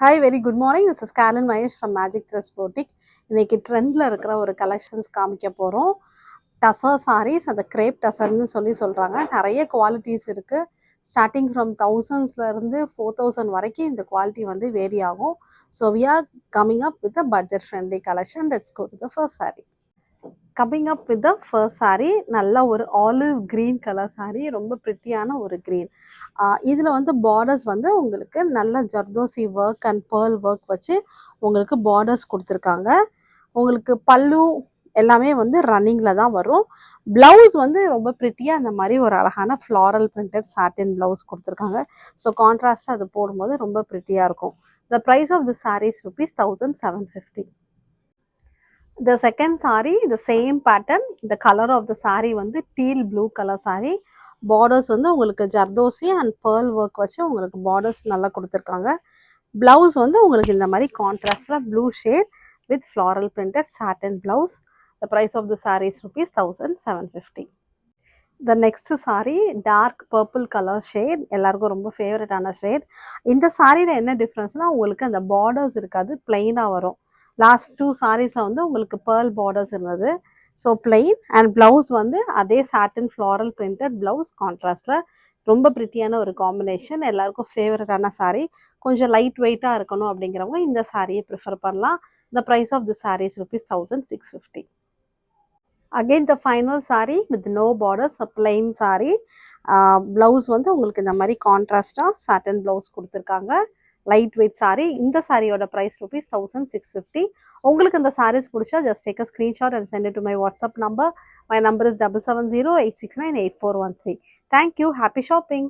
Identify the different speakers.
Speaker 1: Hi, very good morning. This is Karen Mahesh from Magic Dress Boutique. இன்னைக்கு ட்ரெண்டில் இருக்கிற ஒரு கலெக்ஷன்ஸ் காமிக்க போகிறோம். டசர் சாரீஸ், அந்த கிரேப் டசர்னு சொல்கிறாங்க. நிறைய குவாலிட்டிஸ் இருக்குது. ஸ்டார்டிங் ஃப்ரம் தௌசண்ட்ஸ்லேருந்து 4000 வரைக்கும் இந்த குவாலிட்டி வந்து வேரி ஆகும். So we are coming up with a budget friendly collection. Let's go to the first saree. Coming up with the first saree, நல்ல ஒரு ஆலிவ் க்ரீன் கலர் சாரீ, ரொம்ப ப்ரிட்டியான ஒரு க்ரீன். இதில் வந்து பார்டர்ஸ் வந்து உங்களுக்கு நல்ல zardozi work and pearl work வச்சு உங்களுக்கு பார்டர்ஸ் கொடுத்துருக்காங்க. உங்களுக்கு பல்லு எல்லாமே வந்து ரன்னிங்கில் தான் வரும். ப்ளவுஸ் வந்து ரொம்ப ப்ரிட்டியாக அந்த மாதிரி ஒரு அழகான ஃப்ளாரல் பிரிண்டட் சாட்டின் ப்ளவுஸ் கொடுத்துருக்காங்க. ஸோ கான்ட்ராஸ்டாக அது போடும்போது ரொம்ப ப்ரிட்டியாக இருக்கும். The price of the sarees ₹1750. The second saree, the same pattern, the color of the saree வந்து teal blue color saree. Borders வந்து உங்களுக்கு ஜர்தோசி அண்ட் பேர்ல் ஒர்க் வச்சு உங்களுக்கு பார்டர்ஸ் நல்லா கொடுத்துருக்காங்க. ப்ளவுஸ் வந்து உங்களுக்கு இந்த மாதிரி கான்ட்ராஸ்டில் blue shade with floral printed satin blouse. The price of the saris ₹1750. The next sari dark purple colour shade, எல்லாருக்கும் ரொம்ப ஃபேவரட்டான ஷேட். இந்த சாரியில் என்ன டிஃப்ரென்ஸ்னால் உங்களுக்கு அந்த பார்டர்ஸ் இருக்காது, பிளெயினாக வரும். லாஸ்ட் 2 சாரீஸில் வந்து உங்களுக்கு பேர்ல் பார்டர்ஸ் இருந்தது. ஸோ பிளெயின் அண்ட் ப்ளவுஸ் வந்து அதே சாட்டின் ஃப்ளாரல் பிரிண்டட் ப்ளவுஸ் கான்ட்ராஸ்டில் ரொம்ப ப்ரிட்டியான ஒரு காம்பினேஷன். எல்லாருக்கும் ஃபேவரட்டான சாரீ. கொஞ்சம் லைட் வெயிட்டாக இருக்கணும் அப்படிங்கிறவங்க இந்த சாரியை ப்ரிஃபர் பண்ணலாம். The price of the sarees ₹1650. Again the final saree with no borders, a plain saree. Blouse வந்து உங்களுக்கு இந்த மாதிரி கான்ட்ராஸ்டாக சாட்டின் ப்ளவுஸ் கொடுத்துருக்காங்க. Light weight saree. இந்த சாரியோட ப்ரைஸ் ₹1650. உங்களுக்கு இந்த சாரீஸ் பிடிச்சா just take a screenshot and send it to my WhatsApp number. My number is 7708698413. Thank you. Happy shopping.